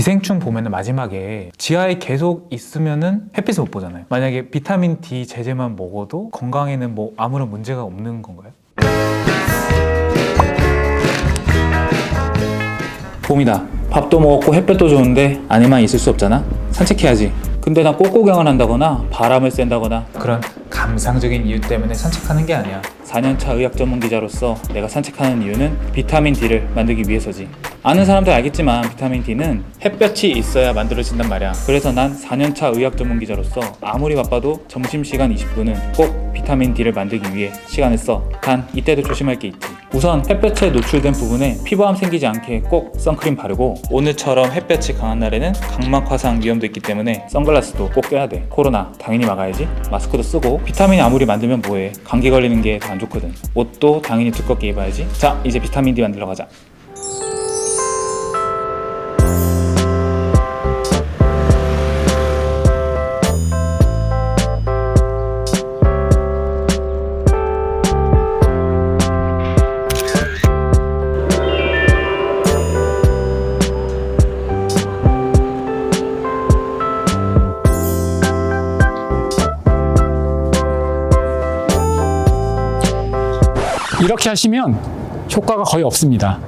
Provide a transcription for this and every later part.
기생충 보면은 마지막에 지하에 계속 있으면은 햇빛을 못 보잖아요. 만약에 비타민 D 제제만 먹어도 건강에는 뭐 아무런 문제가 없는 건가요? 봄이다. 밥도 먹었고 햇볕도 좋은데 안에만 있을 수 없잖아. 산책해야지. 근데 난 꽃구경을 한다거나 바람을 쐰다거나 그런 감상적인 이유 때문에 산책하는 게 아니야. 4년차 의학 전문 기자로서 내가 산책하는 이유는 비타민 D를 만들기 위해서지. 아는 사람들 알겠지만 비타민 D는 햇볕이 있어야 만들어진단 말이야. 그래서 난 4년차 의학 전문 기자로서 아무리 바빠도 점심시간 20분은 꼭 비타민 D를 만들기 위해 시간을 써. 단 이때도 조심할 게 있지. 우선 햇볕에 노출된 부분에 피부암 생기지 않게 꼭 선크림 바르고, 오늘처럼 햇볕이 강한 날에는 각막 화상 위험도 있기 때문에 선글라스도 꼭 껴야 돼. 코로나 당연히 막아야지. 마스크도 쓰고. 비타민 아무리 만들면 뭐해, 감기 걸리는 게 더 안 좋거든. 옷도 당연히 두껍게 입어야지. 자, 이제 비타민 D 만들러 가자. 이렇게 하시면 효과가 거의 없습니다.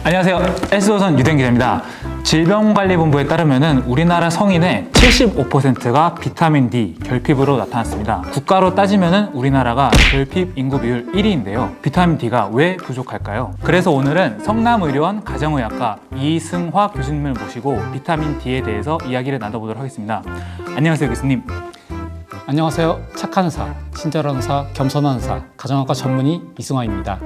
안녕하세요. S조선 유된 기자입니다. 질병관리본부에 따르면 우리나라 성인의 75%가 비타민 D 결핍으로 나타났습니다. 국가로 따지면 우리나라가 결핍 인구 비율 1위인데요. 비타민 D가 왜 부족할까요? 그래서 오늘은 성남의료원 가정의학과 이승화 교수님을 모시고 비타민 D에 대해서 이야기를 나눠보도록 하겠습니다. 안녕하세요, 교수님. 안녕하세요. 착한 의사, 친절한 의사, 겸손한 의사, 가정학과 전문의 이승화입니다.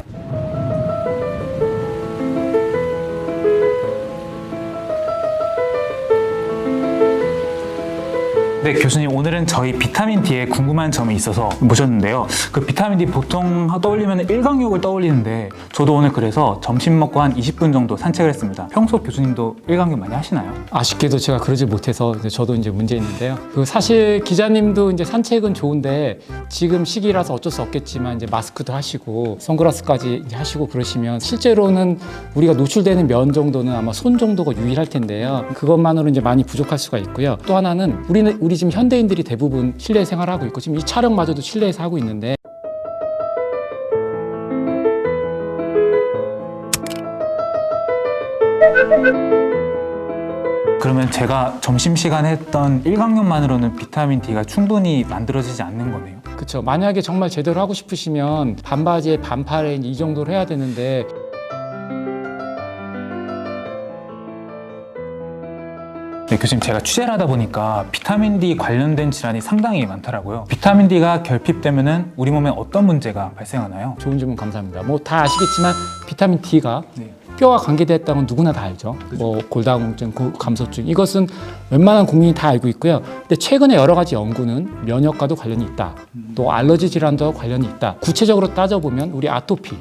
네, 교수님, 오늘은 저희 비타민 D에 궁금한 점이 있어서 모셨는데요. 그 비타민 D 보통 떠올리면 일광욕을 떠올리는데 저도 오늘 그래서 점심 먹고 한 20분 정도 산책을 했습니다. 평소 교수님도 일광욕 많이 하시나요? 아쉽게도 제가 그러지 못해서 저도 이제 문제 있는데요. 사실 기자님도 이제 산책은 좋은데 지금 시기라서 어쩔 수 없겠지만 이제 마스크도 하시고 선글라스까지 이제 하시고 그러시면 실제로는 우리가 노출되는 면 정도는 아마 손 정도가 유일할 텐데요. 그것만으로 이제 많이 부족할 수가 있고요. 또 하나는 우리 지금 현대인들이 대부분 실내 생활하고 있고 지금 이 촬영마저도 실내에서 하고 있는데 그러면 제가 점심시간에 했던 일광욕만으로는 비타민 D가 충분히 만들어지지 않는 거네요. 그렇죠. 만약에 정말 제대로 하고 싶으시면 반바지에 반팔에 이 정도로 해야 되는데 네, 교수님, 제가 취재를 하다 보니까 비타민 D 관련된 질환이 상당히 많더라고요. 비타민 D가 결핍되면 우리 몸에 어떤 문제가 발생하나요? 좋은 질문 감사합니다. 뭐 다 아시겠지만 비타민 D가 네. 뼈와 관계됐다는 건 누구나 다 알죠. 뭐 골다공증, 감소증 이것은 웬만한 국민이 다 알고 있고요. 근데 최근에 여러 가지 연구는 면역과도 관련이 있다. 또 알러지 질환도 관련이 있다. 구체적으로 따져보면 우리 아토피,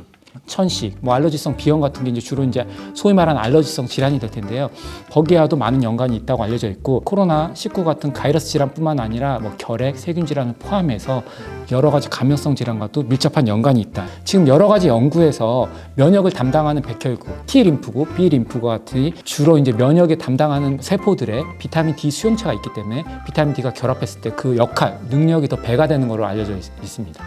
천식, 뭐 알러지성 비염 같은 게 이제 주로 이제 소위 말하는 알러지성 질환이 될 텐데요. 거기와도 많은 연관이 있다고 알려져 있고 코로나19 같은 바이러스 질환뿐만 아니라 뭐 결핵, 세균 질환을 포함해서 여러 가지 감염성 질환과도 밀접한 연관이 있다. 지금 여러 가지 연구에서 면역을 담당하는 백혈구, T 림프구, B 림프구 같은 주로 이제 면역에 담당하는 세포들의 비타민 D 수용체가 있기 때문에 비타민 D가 결합했을 때 그 역할, 능력이 더 배가 되는 것으로 알려져 있습니다.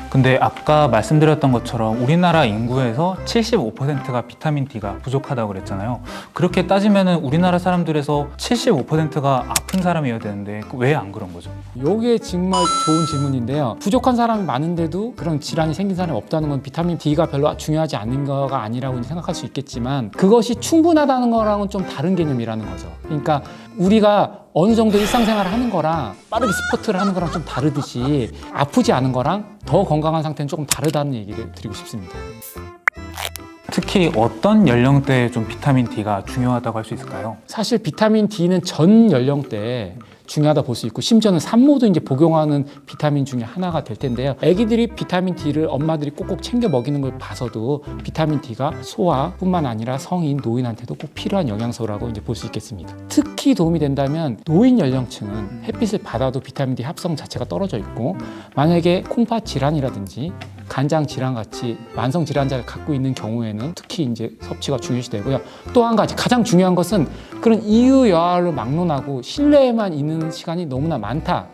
근데 아까 말씀드렸던 것처럼 우리나라 인구에서 75%가 비타민 D가 부족하다고 그랬잖아요. 그렇게 따지면 우리나라 사람들에서 75%가 아픈 사람이어야 되는데 왜 안 그런 거죠? 이게 정말 좋은 질문인데요. 부족한 사람이 많은데도 그런 질환이 생긴 사람이 없다는 건 비타민 D가 별로 중요하지 않는 거가 아니라고 생각할 수 있겠지만 그것이 충분하다는 거랑은 좀 다른 개념이라는 거죠. 그러니까 우리가 어느 정도 일상생활을 하는 거랑 빠르게 스포츠를 하는 거랑 좀 다르듯이 아프지 않은 거랑 더 건강한 상태는 조금 다르다는 얘기를 드리고 싶습니다. 특히 어떤 연령대에 좀 비타민 D가 중요하다고 할 수 있을까요? 사실 비타민 D는 전 연령대에 중요하다 볼 수 있고 심지어는 산모도 이제 복용하는 비타민 중에 하나가 될 텐데요. 아기들이 비타민 D를 엄마들이 꼭꼭 챙겨 먹이는 걸 봐서도 비타민 D가 소아뿐만 아니라 성인, 노인한테도 꼭 필요한 영양소라고 이제 볼 수 있겠습니다. 특히 도움이 된다면 노인 연령층은 햇빛을 받아도 비타민 D 합성 자체가 떨어져 있고 만약에 콩팥 질환이라든지 간장 질환 같이 만성 질환자를 갖고 있는 경우에는 특히 이제 섭취가 중요시 되고요. 또 한 가지 가장 중요한 것은 그런 이유 여하를 막론하고 실내에만 있는 시간이 너무나 많다.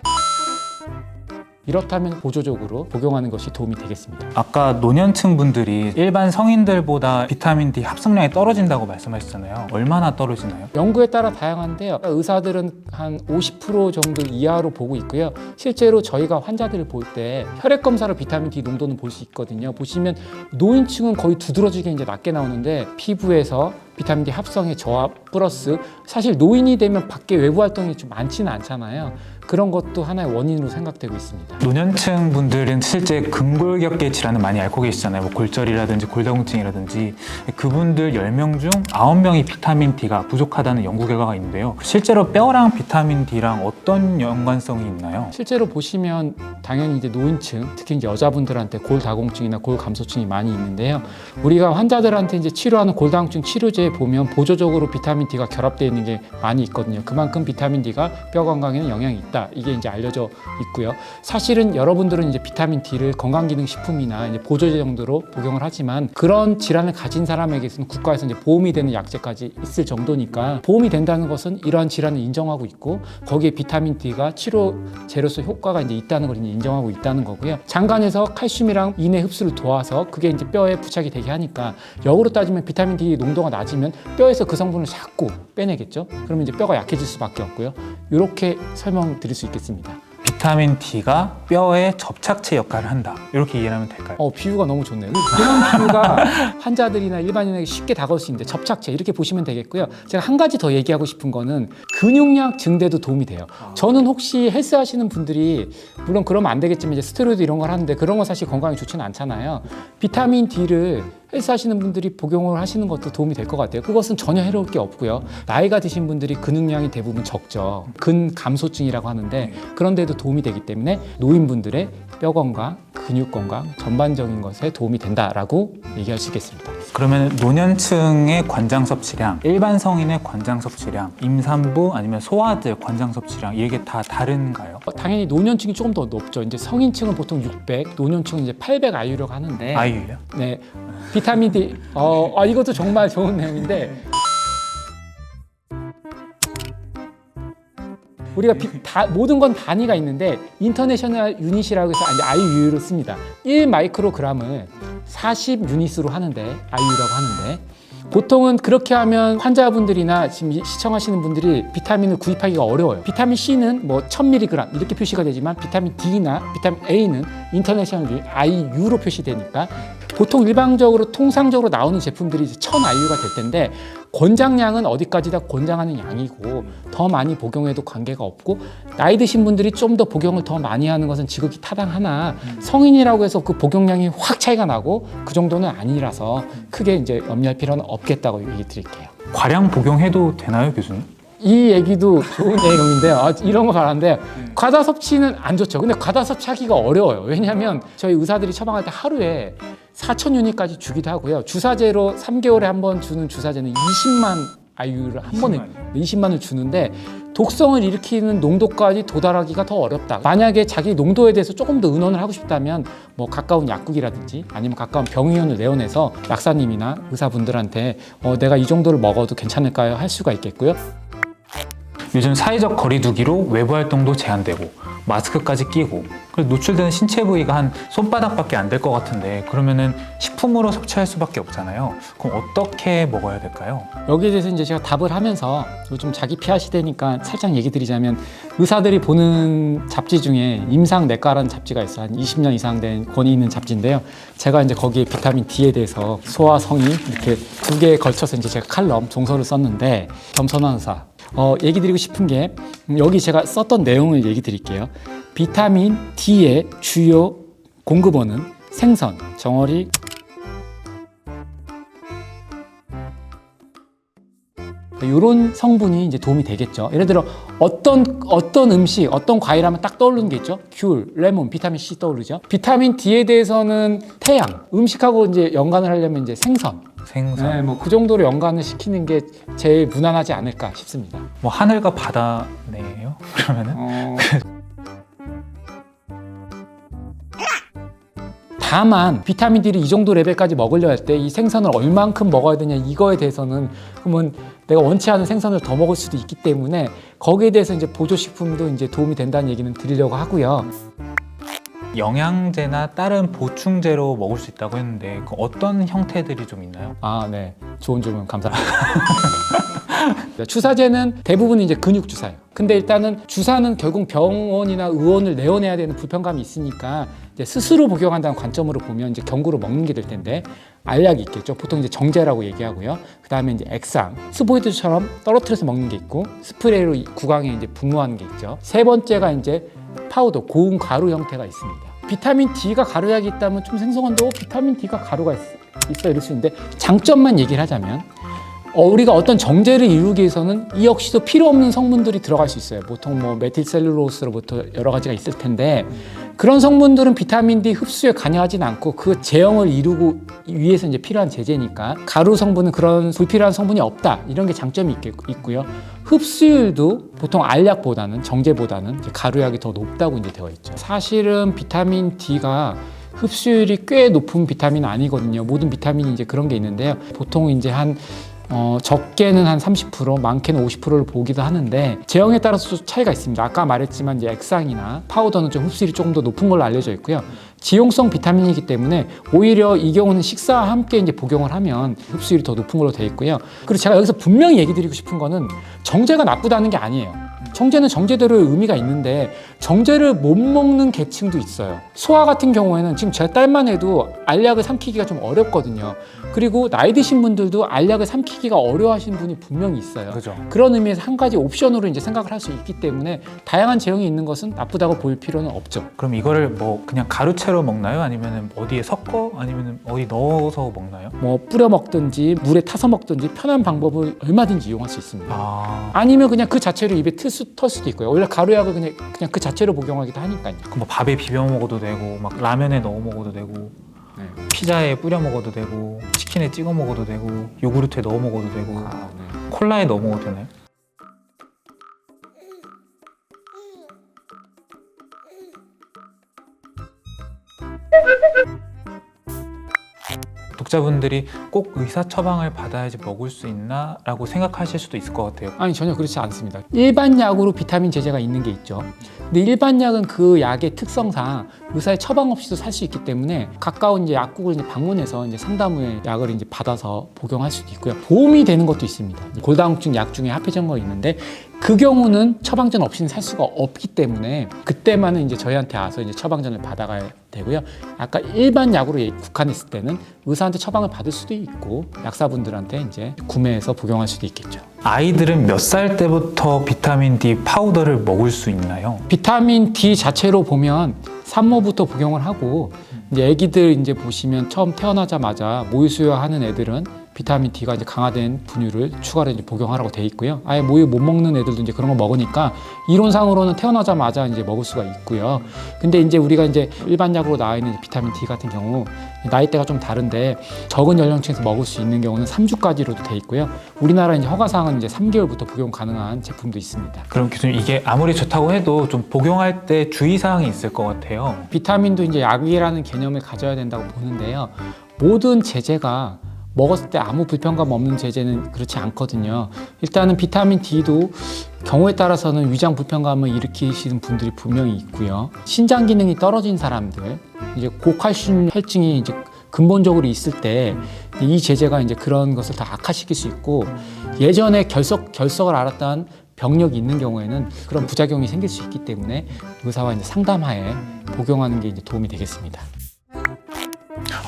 이렇다면 보조적으로 복용하는 것이 도움이 되겠습니다. 아까 노년층 분들이 일반 성인들보다 비타민 D 합성량이 떨어진다고 말씀하셨잖아요. 얼마나 떨어지나요? 연구에 따라 다양한데요. 의사들은 한 50% 정도 이하로 보고 있고요. 실제로 저희가 환자들을 볼 때 혈액 검사로 비타민 D 농도는 볼 수 있거든요. 보시면 노인층은 거의 두드러지게 이제 낮게 나오는데 피부에서 비타민 D 합성의 저하 플러스 사실 노인이 되면 밖에 외부 활동이 좀 많지는 않잖아요. 그런 것도 하나의 원인으로 생각되고 있습니다. 노년층 분들은 실제 근골격계 질환을 많이 앓고 계시잖아요. 뭐 골절이라든지 골다공증이라든지 그분들 10명 중 9명이 비타민 D가 부족하다는 연구 결과가 있는데요. 실제로 뼈랑 비타민 D랑 어떤 연관성이 있나요? 실제로 보시면 당연히 이제 노인층, 특히 이제 여자분들한테 골다공증이나 골감소증이 많이 있는데요. 우리가 환자들한테 이제 치료하는 골다공증 치료제에 보면 보조적으로 비타민 D가 결합되어 있는 게 많이 있거든요. 그만큼 비타민 D가 뼈 건강에는 영향이 있다. 이게 이제 알려져 있고요. 사실은 여러분들은 이제 비타민 D를 건강기능식품이나 이제 보조제 정도로 복용을 하지만 그런 질환을 가진 사람에게서는 국가에서 이제 보험이 되는 약제까지 있을 정도니까 보험이 된다는 것은 이러한 질환을 인정하고 있고 거기에 비타민 D가 치료제로서 효과가 이제 있다는 걸 이제 인정하고 있다는 거고요. 장간에서 칼슘이랑 인의 흡수를 도와서 그게 이제 뼈에 부착이 되게 하니까 역으로 따지면 비타민 D 농도가 낮으면 뼈에서 그 성분을 자꾸 빼내겠죠. 그러면 이제 뼈가 약해질 수밖에 없고요. 이렇게 설명드릴 수 있겠습니다. 비타민 D가 뼈의 접착체 역할을 한다. 이렇게 이해하면 될까요? 비유가 너무 좋네요. 이런 비유가 환자들이나 일반인에게 쉽게 다가올 수 있는데 접착체 이렇게 보시면 되겠고요. 제가 한 가지 더 얘기하고 싶은 거는 근육량 증대도 도움이 돼요. 저는 혹시 헬스 하시는 분들이 물론 그러면 안 되겠지만 이제 스테로이드 이런 걸 하는데 그런 건 사실 건강에 좋지는 않잖아요. 비타민 D를 헬스 하시는 분들이 복용을 하시는 것도 도움이 될 것 같아요. 그것은 전혀 해로울 게 없고요. 나이가 드신 분들이 근육량이 대부분 적죠. 근감소증이라고 하는데 그런데도 도움이 되기 때문에 노인분들의 뼈 건강, 근육 건강 전반적인 것에 도움이 된다라고 얘기할 수 있겠습니다. 그러면 노년층의 관장 섭취량, 일반 성인의 관장 섭취량, 임산부 아니면 소아들 관장 섭취량 이게 다 다른가요? 당연히 노년층이 조금 더 높죠. 이제 성인층은 보통 600, 노년층은 이제 800 IU라고 하는데 아이유요? 네. 비타민 D 이것도 정말 좋은 내용인데 우리가 모든 건 단위가 있는데 인터내셔널 유닛이라고 해서 이제 IU로 씁니다. 1 마이크로그램을 40 유닛으로 하는데 IU라고 하는데 보통은 그렇게 하면 환자분들이나 지금 시청하시는 분들이 비타민을 구입하기가 어려워요. 비타민 C는 뭐 1000mg 이렇게 표시가 되지만 비타민 D나 비타민 A는 인터내셔널 IU로 표시되니까 보통 일반적으로 통상적으로 나오는 제품들이 1000 IU가 될 텐데 권장량은 어디까지 다 권장하는 양이고 더 많이 복용해도 관계가 없고 나이 드신 분들이 좀 더 복용을 더 많이 하는 것은 지극히 타당하나 성인이라고 해서 그 복용량이 확 차이가 나고 그 정도는 아니라서 크게 이제 염려할 필요는 없겠다고 얘기 드릴게요. 과량 복용해도 되나요, 교수님? 이 얘기도 좋은 내용인데요. 이런 거 말하는데 과다 섭취는 안 좋죠. 근데 과다 섭취하기가 어려워요. 왜냐하면 저희 의사들이 처방할 때 하루에 4,000유닛까지 주기도 하고요. 주사제로 3개월에 한 번 주는 주사제는 20만 IU를 한 번에 20만을 주는데 독성을 일으키는 농도까지 도달하기가 더 어렵다. 만약에 자기 농도에 대해서 조금 더 의논을 하고 싶다면 뭐 가까운 약국이라든지 아니면 가까운 병의원을 내원해서 약사님이나 의사분들한테 내가 이 정도를 먹어도 괜찮을까요? 할 수가 있겠고요. 요즘 사회적 거리두기로 외부 활동도 제한되고 마스크까지 끼고 노출되는 신체 부위가 한 손바닥밖에 안 될 것 같은데 그러면은 식품으로 섭취할 수밖에 없잖아요. 그럼 어떻게 먹어야 될까요? 여기에 대해서 이제 제가 답을 하면서 요즘 자기 피하 시대니까 살짝 얘기 드리자면 의사들이 보는 잡지 중에 임상내과라는 잡지가 있어요. 한 20년 이상 된 권위 있는 잡지인데요. 제가 이제 거기에 비타민 D에 대해서 소아 성인 이렇게 두 개에 걸쳐서 이제 제가 칼럼 종서를 썼는데 겸손한 의사 얘기 드리고 싶은 게 여기 제가 썼던 내용을 얘기 드릴게요. 비타민 D의 주요 공급원은 생선, 정어리, 이런 성분이 이제 도움이 되겠죠. 예를 들어 어떤 음식, 어떤 과일 하면 딱 떠오르는 게 있죠. 귤, 레몬, 비타민 C 떠오르죠. 비타민 D에 대해서는 태양, 음식하고 이제 연관을 하려면 이제 생선. 네, 뭐 그 정도로 연관을 시키는 게 제일 무난하지 않을까 싶습니다. 뭐 하늘과 바다네요. 그러면은 다만 비타민 D를 이 정도 레벨까지 먹으려 할 때 이 생선을 얼만큼 먹어야 되냐 이거에 대해서는 그러면 내가 원치 않은 생선을 더 먹을 수도 있기 때문에 거기에 대해서 이제 보조식품도 이제 도움이 된다는 얘기는 드리려고 하고요. 영양제나 다른 보충제로 먹을 수 있다고 했는데 그 어떤 형태들이 좀 있나요? 아, 네. 좋은 질문 감사합니다. 주사제는 대부분 이제 근육 주사예요. 근데 일단은 주사는 결국 병원이나 의원을 내원해야 되는 불편감이 있으니까 이제 스스로 복용한다는 관점으로 보면 이제 경구로 먹는 게 될 텐데 알약이 있겠죠. 보통 이제 정제라고 얘기하고요. 그 다음에 이제 액상, 스보이드처럼 떨어뜨려서 먹는 게 있고 스프레이로 구강에 이제 분무하는 게 있죠. 세 번째가 이제 파우더, 고운 가루 형태가 있습니다. 비타민 D가 가루약이 있다면 좀 생소한데 비타민 D가 가루가 있어 이럴 수 있는데 장점만 얘기를 하자면 우리가 어떤 정제를 이루기 위해서는 이 역시도 필요 없는 성분들이 들어갈 수 있어요. 보통 뭐 메틸셀룰로스로부터 여러 가지가 있을 텐데 그런 성분들은 비타민 D 흡수에 관여하진 않고 그 제형을 이루고 위해서 이제 필요한 제제니까 가루 성분은 그런 불필요한 성분이 없다 이런 게 장점이 있고요. 흡수율도 보통 알약보다는 정제보다는 이제 가루약이 더 높다고 이제 되어 있죠. 사실은 비타민 D가 흡수율이 꽤 높은 비타민은 아니거든요. 모든 비타민이 이제 그런 게 있는데요. 보통 이제 적게는 한 30%, 많게는 50%를 보기도 하는데 제형에 따라서 차이가 있습니다. 아까 말했지만 이제 액상이나 파우더는 좀 흡수율이 조금 더 높은 걸로 알려져 있고요. 지용성 비타민이기 때문에 오히려 이 경우는 식사와 함께 이제 복용을 하면 흡수율이 더 높은 걸로 되어 있고요. 그리고 제가 여기서 분명히 얘기 드리고 싶은 거는 정제가 나쁘다는 게 아니에요. 정제는 정제대로의 의미가 있는데 정제를 못 먹는 계층도 있어요. 소아 같은 경우에는 지금 제 딸만 해도 알약을 삼키기가 좀 어렵거든요. 그리고 나이 드신 분들도 알약을 삼키기가 어려워하시는 분이 분명히 있어요. 그죠. 그런 의미에서 한 가지 옵션으로 이제 생각을 할 수 있기 때문에 다양한 제형이 있는 것은 나쁘다고 볼 필요는 없죠. 그럼 이거를 뭐 그냥 가루채로 먹나요? 아니면 어디에 섞어? 아니면 어디 넣어서 먹나요? 뭐 뿌려 먹든지 물에 타서 먹든지 편한 방법을 얼마든지 이용할 수 있습니다. 아니면 그냥 그 자체로 입에 털 수도 있고요. 원래 가루약을 그냥 그 자체로 복용하기도 하니까요. 그럼 뭐 밥에 비벼 먹어도 되고 막 라면에 넣어 먹어도 되고 네. 피자에 뿌려 먹어도 되고 치킨에 찍어 먹어도 되고 요구르트에 넣어 먹어도 되고 네. 콜라에 넣어 먹어도 되나요? 독자분들이 꼭 의사 처방을 받아야지 먹을 수 있나? 라고 생각하실 수도 있을 것 같아요. 아니 전혀 그렇지 않습니다. 일반 약으로 비타민 제제가 있는 게 있죠. 근데 일반 약은 그 약의 특성상 의사의 처방 없이도 살 수 있기 때문에 가까운 이제 약국을 이제 방문해서 이제 상담 후에 약을 이제 받아서 복용할 수도 있고요. 도움이 되는 것도 있습니다. 골다공증 약 중에 합해진 거 있는데 그 경우는 처방전 없이는 살 수가 없기 때문에 그때만은 이제 저희한테 와서 이제 처방전을 받아가야 되고요. 아까 일반 약으로 국한했을 때는 의사한테 처방을 받을 수도 있고 약사분들한테 이제 구매해서 복용할 수도 있겠죠. 아이들은 몇 살 때부터 비타민 D 파우더를 먹을 수 있나요? 비타민 D 자체로 보면 산모부터 복용을 하고 이제 아기들 이제 보시면 처음 태어나자마자 모유 수유하는 애들은 비타민 D가 이제 강화된 분유를 추가로 이제 복용하라고 돼 있고요. 아예 모유 못 먹는 애들도 이제 그런 거 먹으니까 이론상으로는 태어나자마자 이제 먹을 수가 있고요. 근데 이제 우리가 이제 일반 약으로 나와 있는 비타민 D 같은 경우 나이대가 좀 다른데 적은 연령층에서 먹을 수 있는 경우는 3주까지로도 돼 있고요. 우리나라 이제 허가사항은 이제 3개월부터 복용 가능한 제품도 있습니다. 그럼 교수님 이게 아무리 좋다고 해도 좀 복용할 때 주의사항이 있을 것 같아요. 비타민도 이제 약이라는 개념을 가져야 된다고 보는데요. 모든 제제가 먹었을 때 아무 불편감 없는 제제는 그렇지 않거든요. 일단은 비타민 D도 경우에 따라서는 위장 불편감을 일으키시는 분들이 분명히 있고요. 신장 기능이 떨어진 사람들, 이제 고칼슘 혈증이 이제 근본적으로 있을 때 이 제제가 이제 그런 것을 다 악화시킬 수 있고 예전에 결석을 앓았던 병력이 있는 경우에는 그런 부작용이 생길 수 있기 때문에 의사와 이제 상담하에 복용하는 게 이제 도움이 되겠습니다.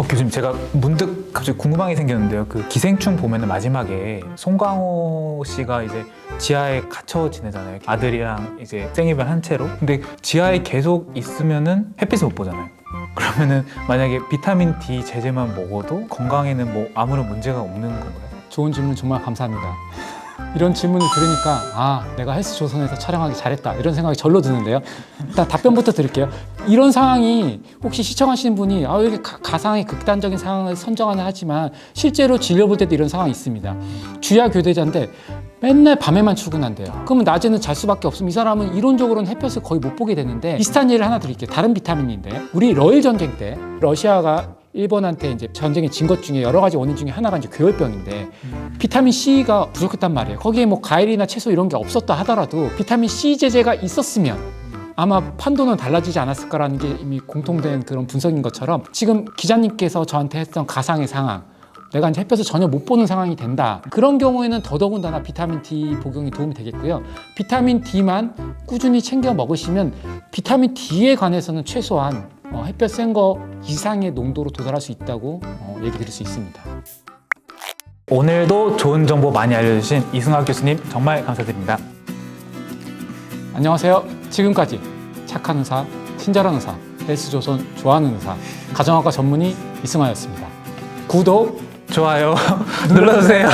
교수님 제가 문득 갑자기 궁금한 게 생겼는데요. 그 기생충 보면은 마지막에 송강호 씨가 이제 지하에 갇혀 지내잖아요. 아들이랑 이제 생이별 한 채로. 근데 지하에 계속 있으면은 햇빛을 못 보잖아요. 그러면은 만약에 비타민 D 제제만 먹어도 건강에는 뭐 아무런 문제가 없는 건가요? 좋은 질문 정말 감사합니다. 이런 질문을 들으니까 아, 내가 헬스조선에서 촬영하기 잘했다 이런 생각이 절로 드는데요. 일단 답변부터 드릴게요. 이런 상황이 혹시 시청하시는 분이 아, 이렇게 가상의 극단적인 상황을 선정하는 하지만 실제로 진료 볼 때도 이런 상황이 있습니다. 주야 교대자인데 맨날 밤에만 출근한대요. 그러면 낮에는 잘 수밖에 없으면 이 사람은 이론적으로는 햇볕을 거의 못 보게 되는데 비슷한 예를 하나 드릴게요. 다른 비타민인데 우리 러일 전쟁 때 러시아가 일본한테 이제 전쟁에 진 것 중에 여러 가지 원인 중에 하나가 이제 교열병인데 비타민 C가 부족했단 말이에요. 거기에 뭐 과일이나 채소 이런 게 없었다 하더라도 비타민 C 제제가 있었으면 아마 판도는 달라지지 않았을까라는 게 이미 공통된 그런 분석인 것처럼 지금 기자님께서 저한테 했던 가상의 상황, 내가 이제 햇볕을 전혀 못 보는 상황이 된다. 그런 경우에는 더더군다나 비타민 D 복용이 도움이 되겠고요. 비타민 D만 꾸준히 챙겨 먹으시면 비타민 D에 관해서는 최소한 햇볕 센 거 이상의 농도로 도달할 수 있다고 얘기 드릴 수 있습니다. 오늘도 좋은 정보 많이 알려주신 이승학 교수님 정말 감사드립니다. 안녕하세요. 지금까지 착한 의사, 친절한 의사, 헬스조선 좋아하는 의사, 가정학과 전문의 이승하였습니다. 구독, 좋아요 눌러주세요.